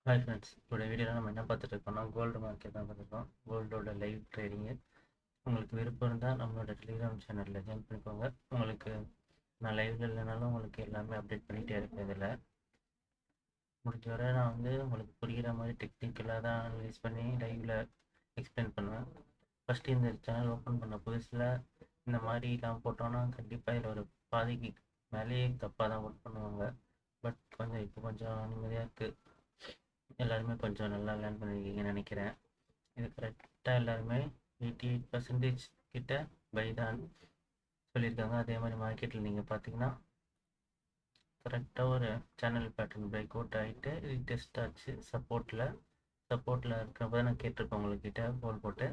Hi friends, இதோட வீடியோவில் நம்ம என்ன பார்த்துட்டு இருக்கோம்னா கோல்டு மார்க்கெட் தான் பார்த்துருக்கோம். கோல்டோட லைவ் ட்ரேடிங்கு. உங்களுக்கு விருப்பம் இருந்தால் நம்மளோட டெலிகிராம் சேனலில் ஜாயின் பண்ணிக்கோங்க. உங்களுக்கு நான் லைவில் இல்லைனாலும் உங்களுக்கு எல்லாமே அப்டேட் பண்ணிகிட்டே இருக்கேன். இதில் முடிஞ்ச வரை நான் உங்களுக்கு புரிகிற மாதிரி டெக்னிக்கலாக தான் அனலைஸ் பண்ணி லைவில் எக்ஸ்பிளைன் பண்ணுவேன். ஃபஸ்ட்டு இந்த சேனல் ஓப்பன் பண்ண புதுசில் இந்த மாதிரிலாம் போட்டோன்னா கண்டிப்பாக இதில் ஒரு பாதிக்கு மேலேயே தப்பாக தான் ஒர்க் பண்ணுவாங்க. பட் இப்போ கொஞ்சம் நிம்மதியாக இருக்குது. எல்லாருமே கொஞ்சம் நல்லா லேர்ன் பண்ணியிருக்கீங்கன்னு நினைக்கிறேன். இது கரெக்டாக எல்லாருமே 88% கிட்ட பை தான் சொல்லியிருக்காங்க. அதே மாதிரி மார்க்கெட்டில் நீங்கள் பார்த்தீங்கன்னா கரெக்டாக ஒரு சேனல் பேட்டர்ன் பிரேக் அவுட் ஆகிட்டு ரீடெஸ்ட் ஆச்சு. சப்போர்ட்டில் இருக்கிறப்ப தான் நான் கேட்டிருப்பேன் உங்கள்கிட்ட கோல் போட்டு.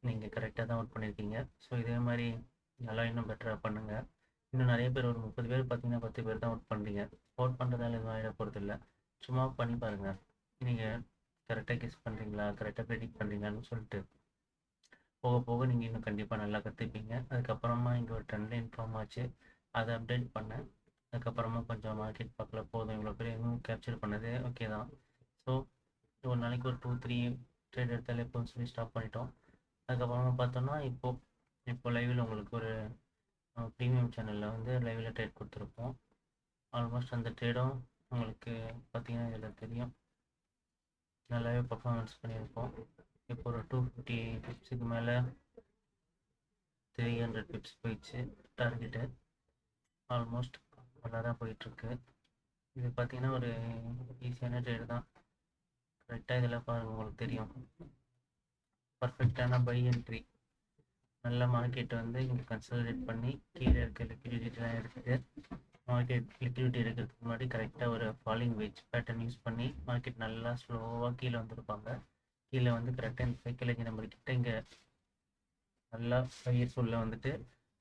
நீங்கள் கரெக்டாக தான் ஒர்க் பண்ணியிருக்கீங்க. ஸோ இதே மாதிரி நல்லா இன்னும் பெட்டராக பண்ணுங்கள். இன்னும் நிறைய பேர் ஒரு 30 பேர் பார்த்தீங்கன்னா 10 பேர் தான் ஒர்க் பண்ணுறீங்க. ஒர்க் பண்ணுறதால எதுவும் ஆகிட போகிறது இல்லை. சும்மா பண்ணி பாருங்கள். நீங்கள் கரெக்டாக கெஸ் பண்ணுறீங்களா, கரெக்டாக ப்ரெடிக்ட் பண்ணுறீங்களான்னு சொல்லிட்டு போக போக நீங்கள் இன்னும் கண்டிப்பாக நல்லா கற்றுப்பீங்க. அதுக்கப்புறமா இங்கே ஒரு ட்ரெண்ட் இன்ஃபார்ம் ஆச்சு, அதை அப்டேட் பண்ணேன். அதுக்கப்புறமா கொஞ்சம் மார்க்கெட் பார்க்கல, போதும் இவ்வளோ பேர் இன்னும் கேப்சர் பண்ணது ஓகே தான். ஸோ ஒரு நாளைக்கு ஒரு 2-3 ட்ரேட் எடுத்தாலே எப்போன்னு சொல்லி ஸ்டாப் பண்ணிட்டோம். அதுக்கப்புறமா பார்த்தோன்னா இப்போ லைவில் உங்களுக்கு ஒரு ப்ரீமியம் சேனலில் லைவில் ட்ரேட் கொடுத்துருப்போம். ஆல்மோஸ்ட் அந்த ட்ரேடும் உங்களுக்கு பார்த்தீங்கன்னா இதில் தெரியும், நல்லாவே பர்ஃபார்மன்ஸ் பண்ணியிருக்கோம். இப்போ ஒரு 250 பிப்ஸுக்கு மேலே 300 பிப்ஸ் போயிடுச்சு டார்கெட்டு. ஆல்மோஸ்ட் நல்லா தான் போயிட்டுருக்கு. இது பார்த்தீங்கன்னா ஒரு ஈஸியான ட்ரேடு தான். கரெக்டாக இதில் பாருங்கள், உங்களுக்கு தெரியும் பர்ஃபெக்டான பை என்ட்ரி. நல்ல மார்க்கெட் இங்கே கன்சல்டேட் பண்ணி கீழே இருக்க லிக்விடிட்டிலாம் எடுத்துகிட்டு மார்க்கெட் லிக்விடிட்டி எடுக்கிறதுக்கு முன்னாடி கரெக்டாக ஒரு ஃபாலிங் வெஜ் பேட்டர்ன் யூஸ் பண்ணி மார்க்கெட் நல்லா ஸ்லோவாக கீழே வந்திருப்பாங்க. கீழே கரெக்டாக இந்த சைக்காலஜி நம்பர்கிட்ட இங்கே நல்லா பையர்ஸ் உள்ள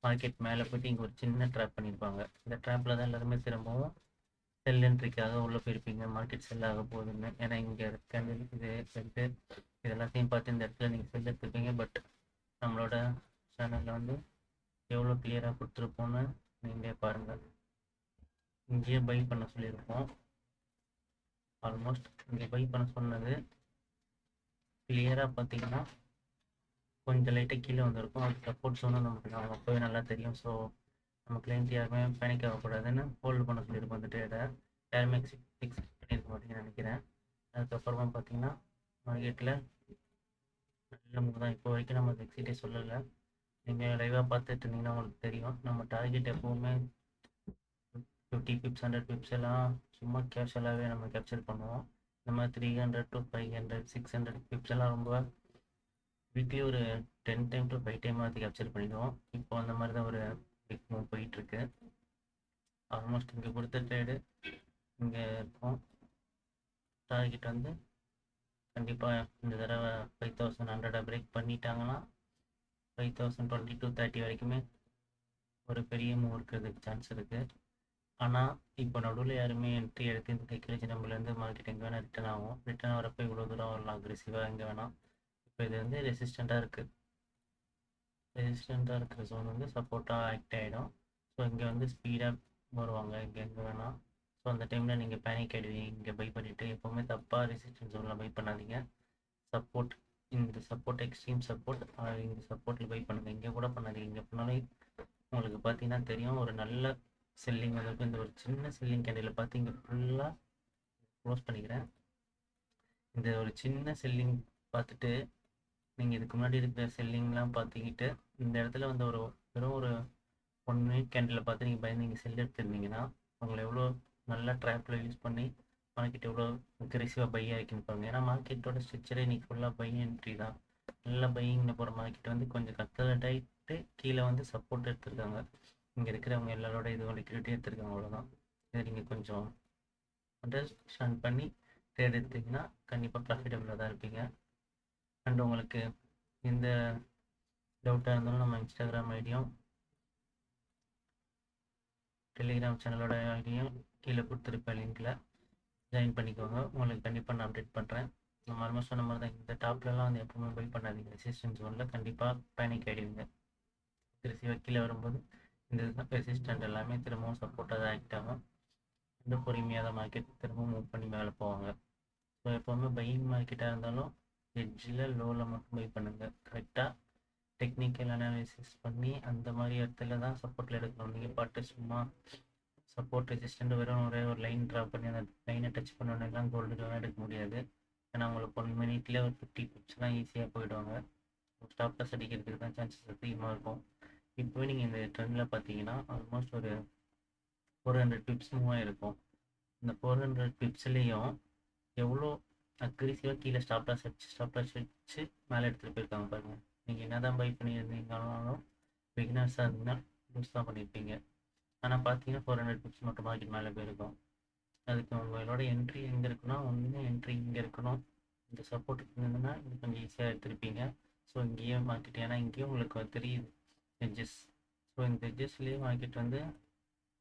மார்க்கெட் மேலே போய்ட்டு இங்கே ஒரு சின்ன ட்ராப் பண்ணியிருப்பாங்க. இந்த ட்ராப்பில் தான் எல்லாருமே திரும்பவும் செல் என்ட்ரிக்காக உள்ளே போயிருப்பீங்க, மார்க்கெட் செல் ஆக போகுதுன்னு. ஏன்னா இங்கே கேண்டில் இது செல்ட்டு இது எல்லாத்தையும் பார்த்து இந்த இடத்துல நீங்கள் செல் எடுத்துருப்பீங்க. பட் நம்மளோட சேனலில் எவ்வளோ கிளியராக கொடுத்துருப்போன்னு நீங்களே பாருங்கள். இங்கேயே பை பண்ண சொல்லியிருப்போம். ஆல்மோஸ்ட் இங்கே பை பண்ண சொன்னது கிளியராக பார்த்தீங்கன்னா கொஞ்சம் லைட்டாக கீழே வந்திருக்கும். அது சப்போர்ட் சொன்னால் நமக்கு அப்போவே நல்லா தெரியும். ஸோ நம்ம கிளைண்ட் யாருமே பேனிக் ஆகக்கூடாதுன்னு ஹோல்டு பண்ண சொல்லியிருக்கோம். அந்த ட்ரேடை யாருமே ஃபிக்ஸ் பண்ணியிருக்க மாட்டேங்கன்னு நினைக்கிறேன். அதுக்கப்புறமா பார்த்தீங்கன்னா மார்க்கெட்டில் நல்ல மூவ் தான். இப்போ வரைக்கும் நம்ம எக்ஸிட்டே சொல்லலை. நீங்கள் லைவாக பார்த்துட்டு இருந்தீங்கன்னா உங்களுக்கு தெரியும். நம்ம டார்கெட் எப்போவுமே 50 பிப்ஸ் 100 பிப்ஸ் எல்லாம் சும்மா கேஷுவலாகவே நம்ம கேப்சர் பண்ணுவோம். இந்த மாதிரி 300 to 500 600 பிப்ஸ் எல்லாம் ரொம்ப வீக்லி ஒரு 10 டைம் to 5 டைம் அது கேப்சர் பண்ணிடுவோம். இப்போ அந்த மாதிரி தான் ஒரு பிக் மூவ் போயிட்டுருக்கு. ஆல்மோஸ்ட் இங்கே கொடுத்த ட்ரேடு இங்கே இருக்கும். டார்கெட் கண்டிப்பாக இந்த தடவை 5100 பிரேக் பண்ணிட்டாங்கன்னா 5020 to 30 வரைக்குமே ஒரு பெரிய மூவ் இருக்கிறதுக்கு சான்ஸ் இருக்குது. ஆனால் இப்போ நடுவில் யாருமே என்ட்ரி எடுத்து இந்த சைக்காலஜி நம்மளேருந்து மார்க்கெட் எங்கே வேணால் ரிட்டர்ன் ஆகும். ரிட்டர்ன் வரப்போ இவ்வளோ தூரம் வரலாம் அக்ரெசிவாக எங்கே வேணாம். இப்போ இது ரெசிஸ்டண்ட்டாக இருக்குது. ரெசிஸ்டண்ட்டாக இருக்கிற ஜோன் சப்போர்ட்டாக ஆக்ட் ஆகிடும். ஸோ இங்கே ஸ்பீடாக வருவாங்க எங்கே வேணால். ஸோ அந்த டைமில் நீங்கள் பேனிக் ஆகிடுவீங்க. இங்கே பை பண்ணிவிட்டு எப்போவுமே தப்பாக ரெசிஸ்டன்ஸ் ஜோனில் பை பண்ணாதீங்க. இந்த சப்போர்ட் எக்ஸ்ட்ரீம் சப்போர்ட் இந்த சப்போர்ட்டில் பை பண்ணுங்கள். இங்கே கூட பண்ணாதீங்க. இங்கே பண்ணாலும் உங்களுக்கு பார்த்தீங்கன்னா தெரியும் ஒரு நல்ல செல்லிங் இந்த ஒரு சின்ன செல்லிங் கேண்டில் பார்த்து இங்கே ஃபுல்லாக க்ளோஸ் பண்ணிக்கிறேன். இந்த ஒரு சின்ன செல்லிங் பார்த்துட்டு நீங்கள் இதுக்கு முன்னாடி இருக்கிற செல்லிங்லாம் பார்த்துக்கிட்டு இந்த இடத்துல ஒரு வெறும் ஒரு 1 மினிட் கேண்டில் பார்த்து நீங்கள் பயந்து நீங்கள் செல் எடுத்துருந்தீங்கன்னா உங்களை எவ்வளோ நல்லா ட்ராப்பில் யூஸ் பண்ணி மார்க்கெட் எவ்வளோ அக்ரெசிவாக பை ஆகிக்குன்னு பாருங்க. ஏன்னா மார்க்கெட்டோட ஸ்ட்ரக்சரே இன்றைக்கி ஃபுல்லாக பை என்ட்ரி தான். நல்லா பையிங்கில் போகிற மார்க்கெட் கொஞ்சம் கன்சல்ட் ஆகிட்டு கீழே சப்போர்ட் எடுத்துருக்காங்க. இங்கே இருக்கிறவங்க எல்லாரோட இதுவும் லிக்விடிட்டி எடுத்துருக்காங்க. அவ்வளோதான். இதை நீங்கள் கொஞ்சம் அண்டர்ஸ்டாண்ட் பண்ணி ட்ரேட் எடுத்தீங்கன்னா கண்டிப்பாக ப்ராஃபிட்டபிளாக தான் இருப்பீங்க. அண்ட் உங்களுக்கு எந்த டவுட்டாக இருந்தாலும் நம்ம இன்ஸ்டாகிராம் ஐடியும் டெலிகிராம் சேனலோட ஐடியும் கீழே கொடுத்துருப்பேன், லிங்கில் ஜாயின் பண்ணிக்கோங்க. உங்களுக்கு கண்டிப்பாக நான் அப்டேட் பண்ணுறேன். நம்ம ஆல்மோஸ்ட் சொன்ன மாதிரி தான் இந்த டாப்லலாம் எப்பவுமே பை பண்ணாதீங்க. ரெசிஸ்டன்ஸ் ஒன்றில் கண்டிப்பாக பேனிக் ஆகிடுவீங்க. திருச்சி கீழே வரும்போது இந்த ரெசிஸ்டன்ட் எல்லாமே திரும்பவும் சப்போர்ட்டாக தான் ஆக்ட் ஆகும். பொறுமையாக தான் மார்க்கெட் திரும்பவும் மூவ் பண்ணி மேலே போவாங்க. ஸோ எப்போவுமே பையிங் மார்க்கெட்டாக இருந்தாலும் எட்ஜில் லோவில் மட்டும் பை பண்ணுங்கள். கரெக்டாக டெக்னிக்கல் அனாலிசிஸ் பண்ணி அந்த மாதிரி இடத்துல தான் சப்போர்ட்டில் எடுக்கணும். நீங்கள் பாட்டு சும்மா சப்போர்ட் ரெசிஸ்டண்ட் வெறும் ஒரே ஒரு லைன் ட்ரா பண்ணி அந்த லைனை டச் பண்ணோன்னெல்லாம் கோல்டுலாம் எடுக்க முடியாது. ஏன்னா உங்களுக்கு 1 மினிட்லேயே ஒரு 50 பிப்ஸ்லாம் ஈஸியாக போயிடுவாங்க. ஸ்டாப் லாஸ் அடிக்கிறதுக்கு தான் சான்சஸ் அதிகமாக இருக்கும். இப்போவே நீங்கள் இந்த ட்ரெண்டில் பார்த்தீங்கன்னா ஆல்மோஸ்ட் ஒரு 400 பிப்ஸ் மூவ் ஆகிருக்கும். இந்த 400 பிப்ஸ்லேயும் எவ்வளோ அக்ரெசிவாக கீழே ஸ்டாப் லாஸ் வச்சு மேலே எடுத்துகிட்டு போயிருக்காங்க பாருங்கள். நீங்கள் என்ன தான் பை பண்ணியிருந்தீங்கனாலும் பிகினர்ஸாக இருந்தீங்கன்னா லூஸ் தான் பண்ணியிருப்பீங்க. ஆனால் பார்த்தீங்கன்னா 400 பிப்ஸ் மட்டும் மார்க்கெட் மேலே போயிருக்கும். அதுக்கு உங்களோட என்ட்ரி எங்கே இருக்குன்னா, ஒன்று என்ட்ரி இங்கே இருக்கணும். இந்த சப்போர்ட் இருந்ததுன்னா இது கொஞ்சம் ஈஸியாக எடுத்திருப்பீங்க. ஸோ இங்கேயே மார்க்கெட், ஏன்னா இங்கேயும் உங்களுக்கு தெரியுது எட்ஜஸ். ஸோ இந்த எட்ஜஸ்லேயே மார்க்கெட்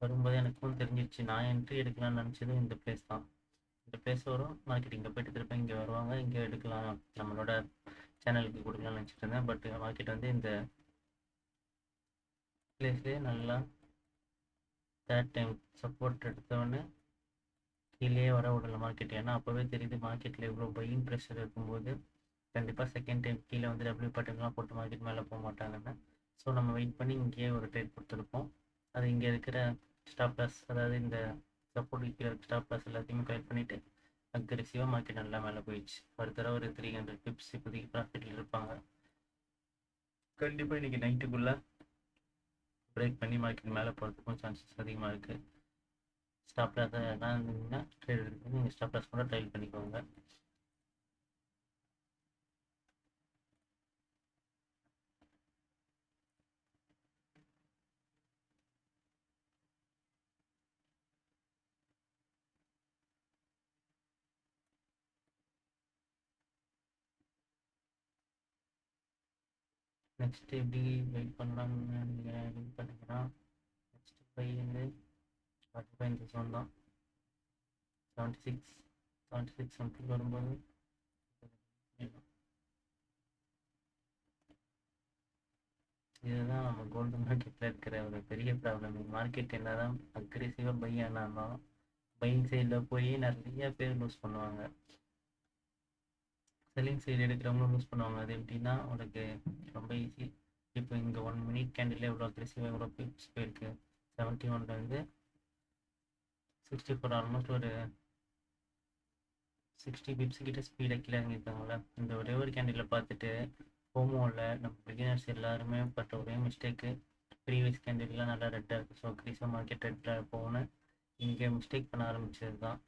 வரும்போது எனக்கும் தெரிஞ்சிருச்சு. நான் என்ட்ரி எடுக்கலாம்னு நினச்சதும் இந்த பிளேஸ் தான். இந்த பிளேஸ் வரும், மார்க்கெட் இங்கே போய்ட்டு திருப்பி இங்கே வருவாங்க, இங்கே எடுக்கலாம், நம்மளோட சேனலுக்கு கொடுக்கலாம்னு நினச்சிட்டு இருந்தேன். பட் மார்க்கெட் இந்த பிளேஸ்லேயே நல்லா தேர்ட் டைம் சப்போர்ட் எடுத்தவொடனே கீழே வர விடல மார்க்கெட். ஏன்னா அப்போவே தெரியுது மார்க்கெட்டில் எவ்வளோ பையிங் ப்ரெஷர் இருக்கும்போது கண்டிப்பாக செகண்ட் டைம் கீழே டபிள்யூ பேட்டர்ன்லாம் போட்டு மார்க்கெட் மேலே போக மாட்டாங்கன்னு. ஸோ நம்ம வெயிட் பண்ணி இங்கேயே ஒரு ட்ரேட் கொடுத்துருப்போம். அது இங்கே இருக்கிற ஸ்டாப் லாஸ், அதாவது இந்த சப்போர்ட் கீழே ஸ்டாப் லாஸ் எல்லாத்தையுமே கலெக்ட் பண்ணிவிட்டு அக்ரெசிவாக மார்க்கெட் நல்லா மேலே போயிடுச்சு. ஃபர்தராக ஒரு 300 பிப்ஸ் இப்போதைக்கு ப்ராஃபிட்டில் இருப்பாங்க. கண்டிப்பாக இன்றைக்கி நைட்டுக்குள்ளே பிரேக் பண்ணி மார்க்கெட் மேலே போகிறதுக்கும் சான்சஸ் அதிகமாக இருக்குது. ஸ்டாப் லாஸ் எல்லாம் இருந்தீங்கன்னா ட்ரேட் எடுத்து நீங்கள் ஸ்டாப் லாஸ் கூட ட்ரைல் பண்ணிக்கோங்க. நெக்ஸ்ட் எப்படி வெயிட் பண்ணலாம்னு நீங்கள் வெயிட் பண்ணிங்கன்னா நெக்ஸ்ட் பை 45 ஜோன் தான். 76 சம்திங் வரும்போது இதுதான் நம்ம கோல்டு மார்க்கெட்டில் இருக்கிற ஒரு பெரிய ப்ராப்ளம். மார்க்கெட் என்ன தான் அக்ரெசிவாக பை ஆனாலும் பையிங் சைடில் போய் நிறைய பேர் லூஸ் பண்ணுவாங்க, செல்லிங் சைடு எடுக்கிறவங்களும் லூஸ் பண்ணுவாங்க. அது எப்படின்னா உங்களுக்கு ரொம்ப ஈஸி. இப்போ இங்கே 1 மினிட் கேண்டில் எவ்வளோ அக்ரெசிவாக எவ்வளோ பிப்ஸ் போயிருக்கு. 71 64, ஆல்மோஸ்ட் ஒரு 60 பிப்ஸ் கிட்ட ஸ்பீடாக கீழே இறங்கியிருக்காங்களே. இந்த ஒரே ஒரு கேண்டில் பார்த்துட்டு ஹோமோவில் நம்ம பிகினர்ஸ் எல்லாருமே பட்ட ஒரே மிஸ்டேக்கு, ப்ரீவியஸ் கேண்டில்லாம் நல்லா ரெட்டாக இருக்குது, ஸோ அக்ரெசிவாக மார்க்கெட் ரெட்டாக போகணும் இங்கே மிஸ்டேக் பண்ண ஆரம்பிச்சது தான்.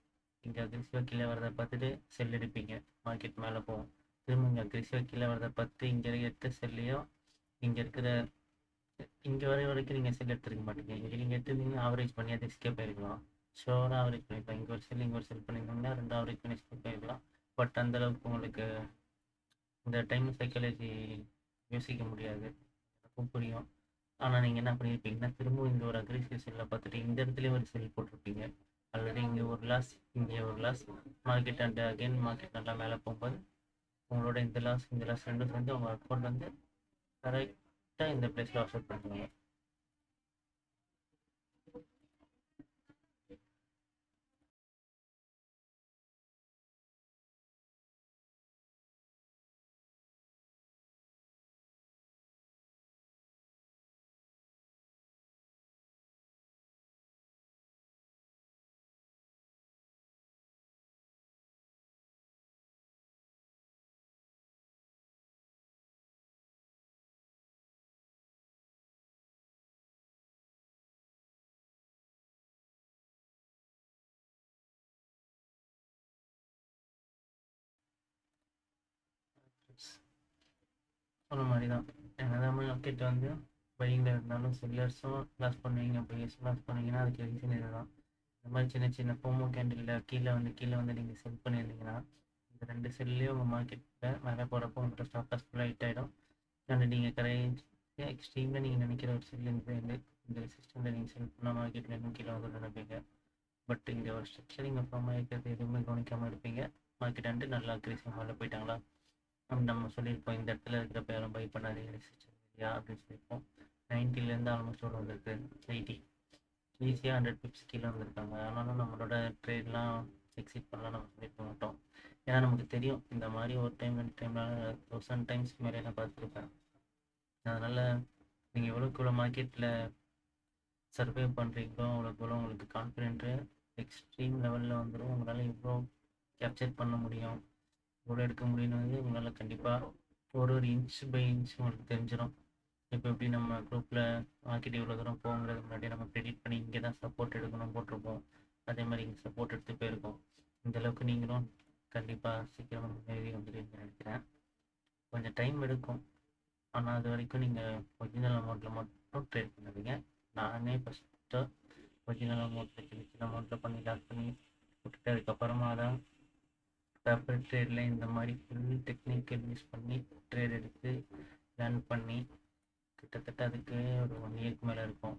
இங்கே அக்ரெசிவாக கீழே வரதை பார்த்துட்டு செல் எடுப்பீங்க, மார்க்கெட் மேலே போகும். திரும்ப இங்கே அக்ரெசிவாக கீழே வரதை பார்த்து இங்கே எடுத்த செல்லையும் இங்கே இருக்கிற இங்கே வர வரைக்கும் நீங்கள் செல் எடுத்துருக்க மாட்டீங்க. இங்கே நீங்கள் எடுத்துருந்தீங்கன்னா ஆவரேஜ் பண்ணி அதை எஸ்கேப் ஆகிருக்கலாம். ஷோராக ஆவரேஜ் பண்ணியிருக்கலாம். இங்கே ஒரு செல் இங்கே ஒரு செல் பண்ணியிருந்தீங்கன்னா 2 ஆவரேஜ் பண்ணி எஸ்கேப் ஆகிருக்கலாம். பட் அந்தளவுக்கு உங்களுக்கு இந்த டைம் சைக்காலஜி யோசிக்க முடியாது, எனக்கும் புரியும். ஆனால் நீங்கள் என்ன பண்ணியிருப்பீங்கன்னா திரும்பவும் இங்கே ஒரு அக்ரெசிவ் செல்லை பார்த்துட்டு இந்த இடத்துலேயே ஒரு செல் போட்டிருப்பீங்க. ஆல்ரெடி இங்கே ஒரு லாஸ், இங்கே ஒரு loss, market and again market நல்லா மேலே போகும்போது உங்களோட இந்த லாஸ் ரெண்டும் சேர்ந்து உங்கள் அக்கௌண்ட் கரெக்டாக இந்த பிளேஸில் ஆஃப்செட் பண்ணுவாங்க. சொன்ன மாதிரி தான் என்னதான் மார்க்கெட் பையிங்கில் இருந்தாலும் செல்லர்ஸும் லாஸ் பண்ணுவீங்க, பையர்ஸும் லாஸ் பண்ணுவீங்கன்னா அதுக்கு ரீசன் இதுதான். இந்த மாதிரி சின்ன சின்ன போமோ கேண்டிலில் கீழே நீங்கள் செல் பண்ணியிருந்தீங்கன்னா இந்த 2 செல்லையும் உங்கள் மார்க்கெட்டில் மேலே போகிறப்போ உங்கள்கிட்ட ஸ்டாப் லாஸ் ஃபுல்லாக ஹிட் ஆகிடும். அண்ட் நீங்கள் கரெக்டாக எக்ஸ்ட்ரீமில் நீங்கள் நினைக்கிற ஒரு செல்லுங்க இந்த சிஸ்டமில் நீங்கள் செல் பண்ணால் மார்க்கெட்டில் இன்னும் கீழே வந்து நினைப்பீங்க. பட் இங்கே ஒரு ஸ்ட்ரக்சரிங் அப்புறமா இருக்கிறது எதுவுமே கவனிக்காமல் இருப்பீங்க. மார்க்கெட் நல்லா அக்ரெசிவ் மேலே போயிட்டாங்களா நம்ம சொல்லியிருப்போம், இந்த இடத்துல இருக்கிற பேரும் பை பண்ணாதீங்க ரெசிஸ்டன்ஸ் இல்லையா அப்படின்னு சொல்லியிருப்போம். 90லேருந்து ஆல்மோஸ்ட் எவ்வளோ வந்திருக்கு, 80, ஈஸியாக 100 பிப்ஸ் கீழே வந்திருக்காங்க. ஆனாலும் நம்மளோட ட்ரேட்லாம் எக்ஸிட் பண்ணலாம் நம்ம சொல்லியிருக்க மாட்டோம். ஏன்னா நமக்கு தெரியும் இந்த மாதிரி ஒரு டைம் 2 டைம்னால 1000 டைம்ஸ் மேலே நான் பார்த்துருப்பேன். அதனால் நீங்கள் எவ்வளோக்கு எவ்வளோ மார்க்கெட்டில் சர்வே பண்ணுறீங்களோ அவ்வளோக்கு எவ்வளோ உங்களுக்கு கான்ஃபிடென்ட்டு எக்ஸ்ட்ரீம் லெவலில் வந்துடும். உங்களால் இவ்வளோ கேப்சர் பண்ண முடியும், இவ்வளோ எடுக்க முடியும்னு உங்களால் கண்டிப்பாக ஒரு இன்ச் பை இன்ச் உங்களுக்கு தெரிஞ்சிடும். இப்போ எப்படி நம்ம குரூப்பில் மார்க்கெட் இவ்வளோ தூரம் போங்கிறது முன்னாடி நம்ம ப்ரெடிக்ட் பண்ணி இங்கே தான் சப்போர்ட் எடுக்கணும் போட்டிருப்போம். அதே மாதிரி இங்கே சப்போர்ட் எடுத்து போயிருக்கோம். இந்தளவுக்கு நீங்களும் கண்டிப்பாக சீக்கிரமாக முன்னேறி வந்துடுவீங்கன்னு நினைக்கிறேன். கொஞ்சம் டைம் எடுக்கும், ஆனால் அது வரைக்கும் நீங்கள் ஒரிஜினல் அமௌண்ட்டில் மட்டும் ட்ரேட் பண்ணுவீங்க. நானே ஃபஸ்ட்டு ஒரிஜினல் அமௌண்ட்டில் சின்ன சின்ன அமௌண்ட்டில் பண்ணி லாக் பண்ணி விட்டுட்டு அதுக்கப்புறமா தான் பேப்பர் ட்ரேடில் இந்த மாதிரி ஃபுல் டெக்னிக்கல் யூஸ் பண்ணி ட்ரேட் எடுத்து லேர்ன் பண்ணி கிட்டத்தட்ட அதுக்கு ஒரு 1 இயர்க்கு மேலே இருக்கும்.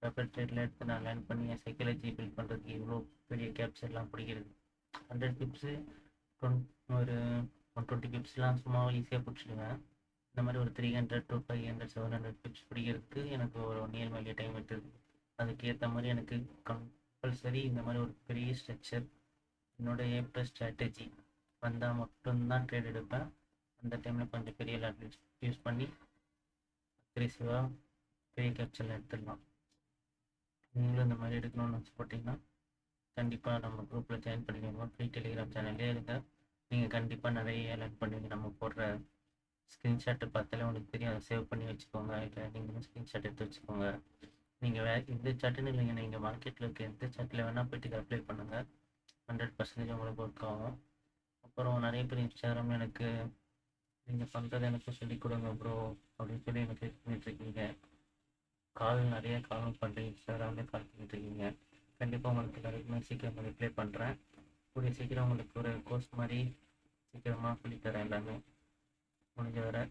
பேப்பர் ட்ரேடில் எடுத்து நான் லேர்ன் பண்ணி என் சைக்காலஜி பில்ட் பண்ணுறதுக்கு இவ்வளோ பெரிய கேப்சர்லாம் பிடிக்கிறது. 100 டிப்ஸு ஒரு 120 டிப்ஸ்லாம் சும்மா ஈஸியாக பிடிச்சிடுவேன். இந்த மாதிரி ஒரு 300 to 500 700 டிப்ஸ் பிடிக்கிறதுக்கு எனக்கு ஒரு 1 இயர் மேலே டைம் எடுத்தது. அதுக்கேற்ற மாதிரி எனக்கு கம்பல்சரி இந்த மாதிரி ஒரு பெரிய ஸ்ட்ரக்சர் என்னோட ஏப்ளஸ் ஸ்ட்ராட்டஜி வந்தால் மட்டும்தான் ட்ரேட் எடுப்பேன். அந்த டைமில் கொஞ்சம் பெரிய லேப்ஸ் யூஸ் பண்ணி அக்ரெசிவாக பெரிய கேப்சரில் எடுத்துடலாம். நீங்களும் இந்த மாதிரி எடுக்கணும்னு ஆசைப்பட்டீங்கன்னா கண்டிப்பாக நம்ம குரூப்பில் ஜாயின் பண்ணிக்கோங்க. ஃப்ரீ டெலிகிராம் சேனல்லே இருங்க. நீங்கள் கண்டிப்பாக நிறைய லேர்ன் பண்ணுவீங்க. நம்ம போடுற ஸ்க்ரீன்ஷாட்டை பார்த்தாலே உங்களுக்கு தெரியும். அதை சேவ் பண்ணி வச்சுக்கோங்க, இல்லை நீங்களும் ஸ்க்ரீன்ஷாட் எடுத்து வச்சுக்கோங்க. நீங்கள் எந்த சார்ட்டுன்னு இல்லைங்க, நீங்கள் மார்க்கெட்டில் இருக்க எந்த சார்ட்டில் வேணால் போய்ட்டு இதை அப்ளை பண்ணுங்கள். 100% உங்களுக்கு ஒர்க் ஆகும். அப்புறம் நிறைய பேர் இன்ஸ்டாகிராமில் எனக்கு நீங்கள் பண்ணுறது எனக்கு சொல்லிக் கொடுங்க ப்ரோ அப்படின்னு சொல்லி எனக்கு பண்ணிட்டுருக்கீங்க. நிறைய காலும் பண்ணுறீங்க, இன்ஸ்டாகிராம்லேயே கால் பண்ணிட்டுருக்கீங்க. கண்டிப்பாக உங்களுக்கு எல்லாருக்குமே சீக்கிரம் ரிப்ளை பண்ணுறேன். கூடிய சீக்கிரம் உங்களுக்கு ஒரு கோர்ஸ் மாதிரி சீக்கிரமாக சொல்லித்தரேன். எல்லாமே முடிஞ்ச வரை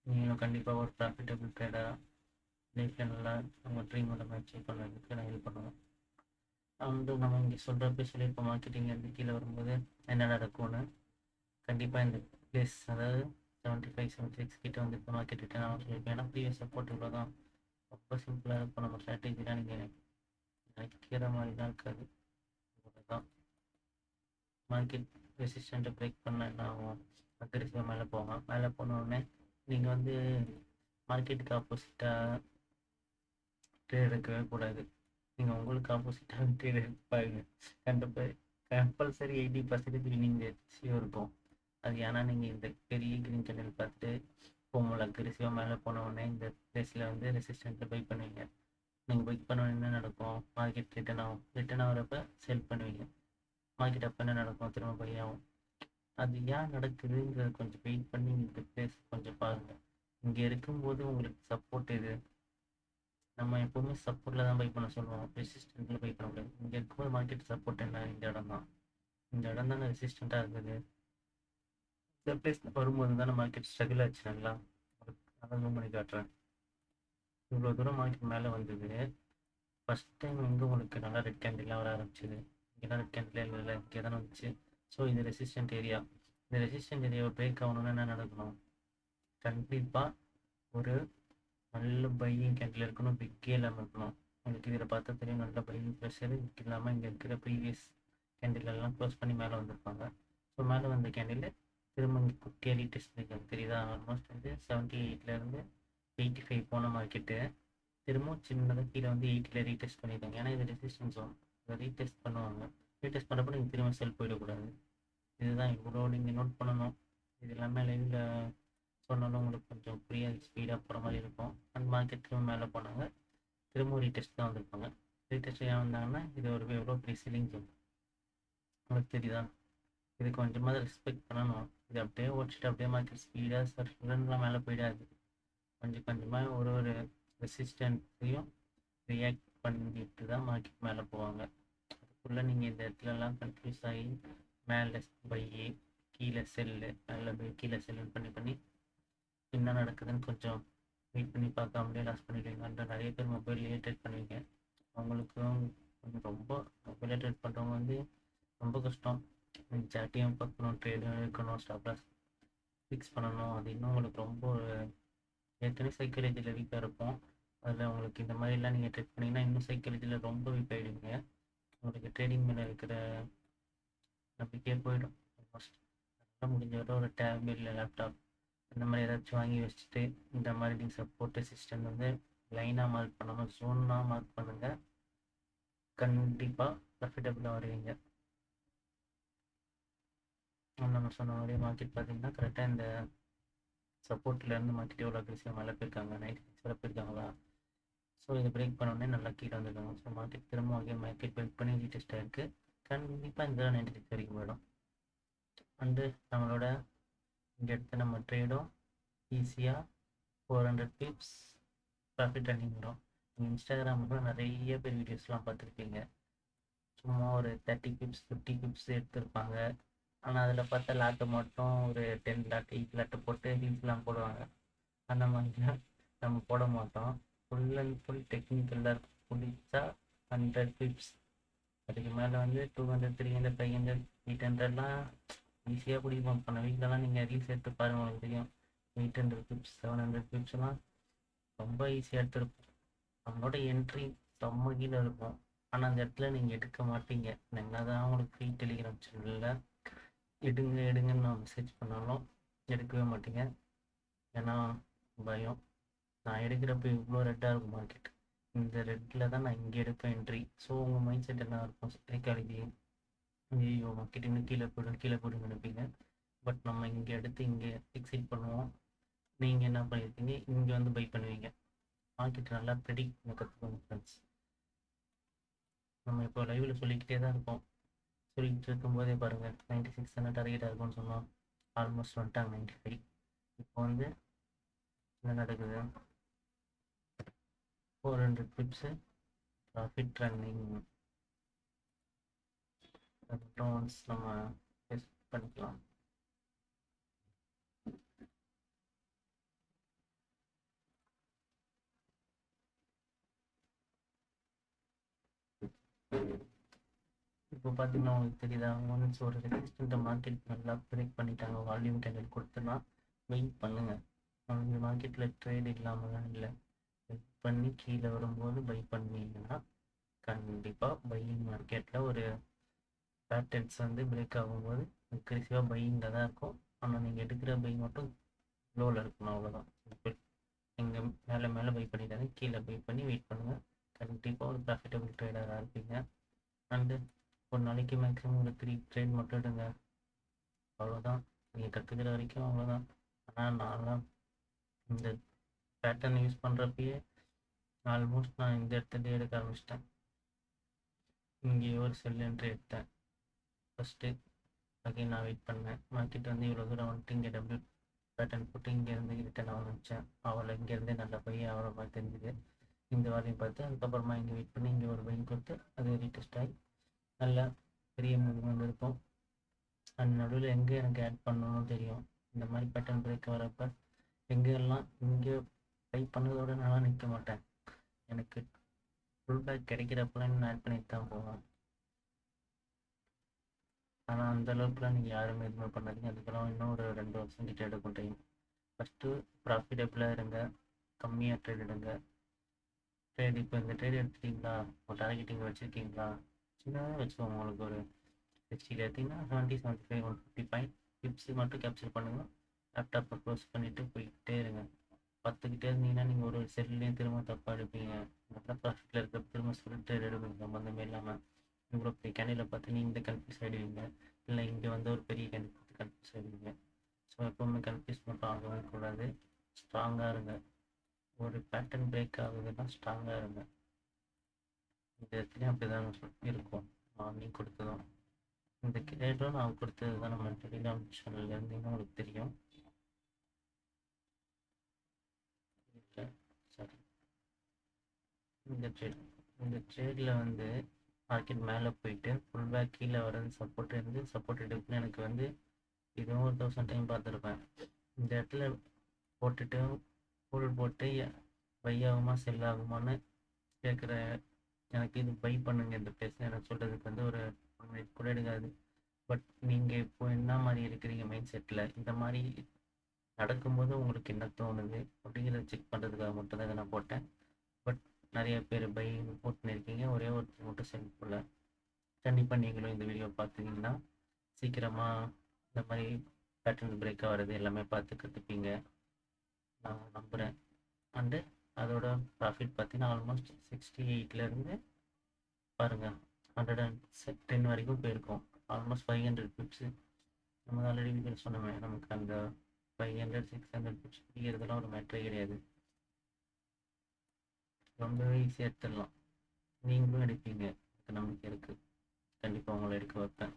நீங்களும் கண்டிப்பாக ஒரு ப்ராஃபிட்டபிள் ட்ரேடராக லைஃப்பில் நல்லா உங்கள் ட்ரீமோட அச்சீவ் பண்ணுறதுக்கு நான் ஹெல்ப் பண்ணுவேன். வந்து நம்ம இங்கே சொல்கிறப்ப சொல்லியிருப்போம், மார்க்கெட்டிங் இருந்து கீழே வரும்போது என்ன நடக்கும்னு. கண்டிப்பாக இந்த பிளேஸ் அதாவது 75 76 கிட்ட வந்து இப்போ மார்க்கெட் ரிட்டர்ன் ஆகும் சொல்லியிருப்பேன். ஏன்னா ப்ரீவியஸ் சப்போர்ட் இவ்வளோ தான். ரொம்ப சிம்பிளாக இருக்கும். நம்ம ஸ்ட்ராட்டஜிலாம் நீங்கள் நினைக்கிற மாதிரி தான் இருக்காது. இவ்வளோதான். மார்க்கெட் ரெசிஸ்டண்ட்டை பிரேக் பண்ண என்ன ஆகும், அக்ரெசிவாக மேலே போவாங்க. மேலே போனோடனே நீங்கள் வந்து மார்க்கெட்டுக்கு ஆப்போசிட்டாக ட்ரேட் எடுக்கவே கூடாது. நீங்கள் உங்களுக்கு ஆப்போசிட்டாக ட்ரேட் எடுப்பாங்க. கம்பல்சரி 80% வின்னிங் ரேஷியோ இருக்கும். அது ஏன்னா நீங்கள் இந்த பெரிய க்ரீன் கேண்டில் பார்த்துட்டு போகும்போது அக்ரெசிவாக மேலே போனவுடனே இந்த பிளேஸில் வந்து ரெசிஸ்டண்ட்டில் பை பண்ணுவீங்க. நீங்கள் பை பண்ண என்ன நடக்கும், மார்க்கெட் ரிட்டர்ன் ஆகும். ரிட்டர்ன் ஆகிறப்ப செல் பண்ணுவீங்க. மார்க்கெட் அப்போ என்ன நடக்கும், திரும்ப பை ஆகும். அது ஏன் நடக்குதுங்கிறத கொஞ்சம் வெயிட் பண்ணி இந்த பிளேஸ் கொஞ்சம் பாருங்கள். இங்கே இருக்கும்போது உங்களுக்கு சப்போர்ட் இது. நம்ம எப்போவுமே சப்போர்ட்டில் தான் பை பண்ண சொல்லுவோம், ரெசிஸ்டண்ட்டில் பை பண்ண முடியாது. இங்கே இருக்கும்போது மார்க்கெட் சப்போர்ட் என்ன, இந்த இடம் தான். இந்த இடம் தானே ரெசிஸ்டண்ட்டாக இருக்குது. இந்த பிளேஸில் வரும்போது தானே மார்க்கெட் ஸ்ட்ரகிள் ஆச்சு. நல்லா அதை ஜூம் பண்ணி காட்டுறேன். இவ்வளோ தூரம் மார்க்கெட் மேலே வந்தது. ஃபஸ்ட் டைம் வந்து உங்களுக்கு நல்லா ரெட் கேண்டில்லாம் வர ஆரம்பிச்சிது. இங்கேலாம் ரெட் கேண்டில் இல்லை, இங்கே தானே வந்துச்சு. ஸோ இது ரெசிஸ்டன்ட் ஏரியா. இந்த ரெசிஸ்டன்ட் ஏரியாவை பிரேக் ஆகணும்னா என்ன நடக்கணும், கண்டிப்பாக ஒரு நல்ல பையிங் கேண்டில் இருக்கணும், பிக்கே இல்லாமல் இருக்கணும். உங்களுக்கு இதில் பார்த்தா தெரியும், நல்ல பையிங் ப்ரெஷர் இல்லாமல் இங்கே இருக்கிற ப்ரீவியஸ் கேண்டில் எல்லாம் க்ளோஸ் பண்ணி மேலே வந்திருப்பாங்க. ஸோ மேலே வந்த கேண்டில் திரும்ப இங்கே குட்டியாக ரீடெஸ்ட் பண்ணியிருக்காங்க, தெரியுதா? ஆல்மோஸ்ட் வந்து 78லேருந்து 85 போன மார்க்கெட்டு திரும்பவும் சின்னதாக கீழே வந்து 80ல் ரீடெஸ்ட் பண்ணியிருக்காங்க. ஏன்னா இது ரெசிஸ்டன்ஸ் வரும், இதை ரீடெஸ்ட் பண்ணுவாங்க. ரீடெஸ்ட் பண்ணுறப்ப நீங்கள் திரும்ப செல் போயிடக்கூடாது. இதுதான் இவ்வளோ நீங்கள் நோட் பண்ணணும். இது எல்லாமே லைவில் சொன்னாலும் உங்களுக்கு கொஞ்சம் புரியாது, ஸ்பீடாக போகிற மாதிரி இருக்கும். அந்த மார்க்கெட் திரும்ப மேலே போனாங்க, திரும்பவும் ரீடெஸ்ட் தான் வந்திருப்பாங்க. ரீடெஸ்ட் ஏன் வந்தாங்கன்னா இது ஒரு எவ்வளோ பெரிய செல்லிங் ஜோன் உங்களுக்கு தெரியுதா? இது கொஞ்சமாக ரெஸ்பெக்ட் பண்ணணும். இது அப்படியே ஓடிச்சிட்டு அப்படியே மார்க்கெட் ஸ்பீடாக சர்லாம் மேலே போயிடாது. கொஞ்சம் கொஞ்சமாக ஒரு ஒரு ரெசிஸ்டன்ஸையும் ரியாக்ட் பண்ணிட்டு தான் மார்க்கெட் மேலே போவாங்க. அதுக்குள்ளே நீங்கள் இந்த இடத்துலலாம் கன்ஃபியூஸ் ஆகி மேலே பையி கீழே செல்லு, மேலே போய் கீழே செல்லுன்னு பண்ணி என்ன நடக்குதுன்னு கொஞ்சம் வெயிட் பண்ணி பார்க்காமலே லாஸ் பண்ணிடுவீங்க. நிறைய பேர் மொபைல்லையே ட்ரேட் பண்ணுவீங்க. அவங்களுக்கும் ரொம்ப மொபைலில் ட்ரேட் பண்ணுறவங்க வந்து ரொம்ப கஷ்டம். சாட்டையும் பார்க்கணும், ட்ரேடும் இருக்கணும், ஸ்டாப் லாஸ் ஃபிக்ஸ் பண்ணணும். அது இன்னும் உங்களுக்கு ரொம்ப ஏற்கனவே சைக்காலஜியில் வீக்காக இருப்போம். அதில் உங்களுக்கு இந்த மாதிரிலாம் நீங்கள் ட்ரேட் பண்ணிங்கன்னா இன்னும் சைக்காலஜியில் ரொம்ப வீக் ஆகிடுவீங்க. உங்களுக்கு ட்ரேடிங் மேலே இருக்கிற நம்பிக்கையே போயிடும் ஆல்மோஸ்ட். அதனால் முடிஞ்ச வரை ஒரு டேப் இல்லை லேப்டாப் இந்த மாதிரி ஏதாச்சும் வாங்கி வச்சுட்டு இந்த மாதிரி நீங்கள் சப்போர்ட்டு சிஸ்டம் வந்து லைனாக மார்க் பண்ணாமல் ஜோனாக மார்க் பண்ணுங்கள். கண்டிப்பாக ப்ராஃபிட்டபுளாக வருவீங்க. நம்ம சொன்ன மாதிரி மார்க்கெட் பார்த்தீங்கன்னா கரெக்டாக இந்த சப்போர்ட்லேருந்து மார்க்கெட் எவ்வளோ அக்ரெசிவாக மேலே போயிருக்காங்க, 96 வரை போயிருக்காங்களா. ஸோ இதை பிரேக் பண்ணோடனே நல்லா கீழே வந்துருக்காங்க. ஸோ மார்க்கெட் திரும்ப அங்கே மார்க்கெட் பிரேக் பண்ணி ரீடெஸ்ட் ஆகிருக்கு. கண்டிப்பாக இந்த 96 வரைக்கும் போயிடும். அண்டு நம்மளோட இங்கே எடுத்து நம்ம ட்ரேடும் ஈஸியாக 400 பிப்ஸ் ப்ராஃபிட் ரன்னிங் வரும். நீங்கள் இன்ஸ்டாகிராமில் நிறைய பேர் வீடியோஸ்லாம் பார்த்துருப்பீங்க. சும்மா ஒரு 30 பிப்ஸ் 50 பிப்ஸ் எடுத்திருப்பாங்க. ஆனால் அதில் பார்த்தா லாட்டு மட்டும் ஒரு 10 லாட் 8 லாட்டு போட்டு ரீல்ஸ்லாம் போடுவாங்க. அந்த மாதிரிலாம் நம்ம போட மாட்டோம். ஃபுல் அண்ட் ஃபுல் டெக்னிக்கலாக இருக்கும். பிடிச்சா 100 பிப்ஸ், அதுக்கு மேலே வந்து 200 300 500 800லாம் ஈஸியாக பிடிப்போம். இப்போ வீட்டிலலாம் நீங்கள் ரீல்ஸ் எடுத்து பாருங்கள், உங்களுக்கு தெரியும். 800 பிப்ஸ் 700 பிப்ஸ்லாம் ரொம்ப ஈஸியாக எடுத்துருப்போம். நம்மளோட என்ட்ரி செம்ம கீழே இருக்கும். ஆனால் அந்த இடத்துல நீங்கள் எடுக்க மாட்டீங்க. என்ன தான் உங்களுக்கு ஃப்ரீ டெலிகிராம் சேனலில் எடுங்க எடுங்கன்னு நான் மெசேஜ் பண்ணாலும் எடுக்கவே மாட்டீங்க. ஏன்னா பயம். நான் எடுக்கிறப்ப இவ்வளோ ரெட்டாக இருக்கும் மார்க்கெட், இந்த ரெட்டில் தான் நான் இங்கே எடுப்பேன் என்ட்ரி. ஸோ உங்கள் மைண்ட் செட் என்ன இருக்கும், சைக்காலஜி, ஐயோ மார்க்கெட் இன்னும் கீழே போய்டும் நினைப்பீங்க. பட் நம்ம இங்கே எடுத்து இங்கே எக்ஸிட் பண்ணுவோம். நீங்கள் என்ன பண்ணியிருக்கீங்க, இங்கே வந்து பை பண்ணுவீங்க. மார்க்கெட் நல்லா ப்ரெடிக்ட் பண்ண கற்றுக்கோங்க ஃப்ரெண்ட்ஸ். நம்ம இப்போ லைவில் சொல்லிக்கிட்டே தான் இருக்கோம். சொல்லிக்கிட்டு இருக்கும்போதே பாருங்கள் 96 தானே டார்கெட்டாக இருக்கும்னு சொன்னோம். ஆல்மோஸ்ட் வந்துட்டாங்க 95. இப்போ வந்து என்ன நடக்குது, 400 பிப்ஸு ப்ராஃபிட் ரன்னிங். அதுக்கப்புறம் ஒன்ஸ் நம்ம டெஸ்ட் பண்ணிக்கலாம். இப்போ பார்த்தீங்கன்னா உங்களுக்கு தெரியுதா, ஒன்ஸ் ஒரு ரெசிஸ்டண்ட்டை மார்க்கெட் நல்லா பிரேக் பண்ணிட்டாங்க, வால்யூம் கேண்டில் கொடுத்தனா வெயிட் பண்ணுங்கள். அந்த மார்க்கெட்டில் ட்ரேட் இல்லாமலாம் இல்லை, வெயிட் பண்ணி கீழே வரும்போது பை பண்ணீங்கன்னா கண்டிப்பாக பையிங் மார்க்கெட்டில் ஒரு பேட்டர்ன்ஸ் வந்து பிரேக் ஆகும்போது அக்ரெசிவாக பையிங்கில் தான் இருக்கும். ஆனால் நீங்கள் எடுக்கிற பை மட்டும் லோவில் இருக்கணும், அவ்வளோதான். நீங்கள் மேலே பை பண்ணிட்டாங்க, கீழே பை பண்ணி வெயிட் பண்ணுங்கள். கண்டிப்பாக ஒரு ப்ராஃபிட்டபிள் ட்ரேடராக இருப்பீங்க. அண்டு ஒரு நாளைக்கு மேக்ஸிமம் ஒரு 3 ட்ரேட் மட்டும் எடுங்க, அவ்வளோதான். நீங்கள் கற்றுக்கிற வரைக்கும் அவ்வளோதான். ஆனால் நான்லாம் இந்த பேட்டர்ன் யூஸ் பண்ணுறப்பயே ஆல்மோஸ்ட் நான் இந்த இடத்துல எடுக்க ஆரம்பிச்சிட்டேன். இங்கே ஒரு செல் என்ட்ரி எடுத்தேன் ஃபஸ்ட்டு. அகைன் நான் வெயிட் பண்ணேன். மார்க்கெட் வந்து இவ்வளோ தூரம் வந்துட்டு இங்கே டபிள்யூ பேட்டர்ன் போட்டு இங்கேருந்து ரிட்டர்ன் ஆக நினச்சேன். அவளை இங்கேருந்தே நல்ல பையன் ஆகிற மாதிரி தெரிஞ்சுது. இந்த வாரையும் பார்த்து அதுக்கப்புறமா இங்கே வெயிட் பண்ணி இங்கே ஒரு பையன் கொடுத்து அது ரீடெஸ்ட் ஆகி நல்லா பெரிய மூவ்மெண்ட் இருக்கும். அந்த நடுவில் எங்கே எனக்கு ஆட் பண்ணணும்னு தெரியும். இந்த மாதிரி பேட்டர்ன் பிரேக் வரப்போ எங்கெல்லாம் இங்கே பை பண்ணதோட நல்லா நிற்க மாட்டேன். எனக்கு ஃபுல் பேக் கிடைக்கிறப்பெல்லாம் நான் ஆட் பண்ணிட்டு தான் போவேன். ஆனால் அந்தளவுக்குலாம் நீங்கள் யாருமே எதுவுமே பண்ணாதீங்க. அதுக்கெல்லாம் இன்னும் ஒரு 2 வருஷம் கிட்ட எடுக்கும் டைம். ஃபஸ்ட்டு ப்ராஃபிட்டபிளாக இருங்க, கம்மியாக ட்ரேட் எடுங்க. ட்ரேட் இப்போ இந்த ட்ரேட் எடுத்துட்டிங்களா, ஒரு டார்கெட்டிங் வச்சுருக்கீங்களா, சின்னதாக வச்சுக்கோங்க. உங்களுக்கு ஒரு 60 எடுத்திங்கன்னா 70 75 150 பாயிண்ட் டிப்ஸு மட்டும் கேப்சர் பண்ணுங்கள். லேப்டாப்பை க்ளோஸ் பண்ணிவிட்டு போய்கிட்டே இருங்க. பார்த்துக்கிட்டே இருந்தீங்கன்னா நீங்கள் ஒரு செல்லையும் திரும்ப தப்பாக எடுப்பீங்க. நல்லா ப்ராஃபிட்டில் இருக்க திரும்ப சொல்லிட்டு எடுப்பீங்க சம்மந்தமே இல்லாமல். இவ்வளோ பெரிய கேண்டில் பார்த்து நீங்கள் இந்த கன்ஃபியூஸ் ஆகிடுவீங்க, இல்லை இங்கே வந்து ஒரு பெரிய கேண்டில் பார்த்து கன்ஃபியூஸ் ஆகிடுவீங்க. ஸோ எப்போவுமே கன்ஃபியூஸ் மட்டும் ஆகவே கூடாது. ஸ்ட்ராங்காக இருங்க. ஒரு பேட்டர்ன் பிரேக் ஆகுதுன்னா ஸ்ட்ராங்காக இருங்க. இந்த இடத்துலையும் அப்படி தான் இருக்கும். மார்னிங் கொடுத்ததும் இந்த கேட்டும் நான் கொடுத்தது தான் நம்ம டெலிகிராம் சேனலில் இருந்தீங்கன்னா உங்களுக்கு தெரியும். சாரி, இந்த ட்ரேடில் வந்து மார்க்கெட் மேலே போயிட்டு ஃபுல் பேக் கீழே வரது சப்போர்ட் இருந்து சப்போர்ட் எடுப்புன்னு எனக்கு வந்து இதுவும் ஒரு 1000 டைம் பார்த்துருப்பேன். இந்த இடத்துல போட்டுட்டு ஹோல்ட் போட்டு பை ஆகுமா செல் ஆகுமான்னு கேட்குற எனக்கு இது பை பண்ணுங்க இந்த பிளேஸில் எனக்கு சொல்கிறதுக்கு வந்து ஒரு 1 மினிட் கூட எடுக்காது. பட் நீங்கள் இப்போ என்ன மாதிரி இருக்கிறீங்க மைண்ட் செட்டில், இந்த மாதிரி நடக்கும்போது உங்களுக்கு என்ன தோணுது அப்படிங்கிறத செக் பண்ணுறதுக்காக மட்டும் தான் இதை நான் போட்டேன். பட் நிறைய பேர் பை போட்டுன்னு இருக்கீங்க, ஒரே ஒருத்தர் மட்டும் செல் போல. கண்டிப்பாக நீங்களும் இந்த வீடியோ பார்த்தீங்கன்னா சீக்கிரமாக இந்த மாதிரி பேட்டர்ன் பிரேக்காக வர்றது எல்லாமே பார்த்து கற்றுப்பீங்க நான் நம்புகிறேன். அண்டு அதோட ப்ராஃபிட் பார்த்தீங்கன்னா ஆல்மோஸ்ட் 68லேருந்து பாருங்கள் 110 வரைக்கும் போயிருக்கோம். ஆல்மோஸ்ட் 500 பிப்ஸு. நம்ம ஆல்ரெடி வீடியோ சொன்னோமே, நமக்கு அந்த 500 600 பிப்ஸ் பிடிக்கிறதுலாம் ஒரு மேட்ரே கிடையாது. ரொம்பவே ஈஸியாக எடுத்துடலாம். நீங்களும் எடுப்பீங்க, எனக்கு நம்பிக்கை இருக்குது. கண்டிப்பாக உங்களை எடுக்க வைப்பேன்.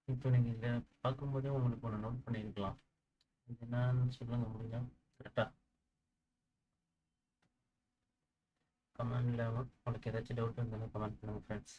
இப்போ நீங்கள் இதை பார்க்கும்போதே உங்களுக்கு ஒன்று நோட் பண்ணியிருக்கலாம். இது என்னன்னு சொல்லுங்க முடியும் கரெக்டாக? கமெண்டில் உங்களுக்கு ஏதாச்சும் டவுட் இருந்தாலும் கமெண்ட் பண்ணுங்கள் ஃப்ரெண்ட்ஸ்.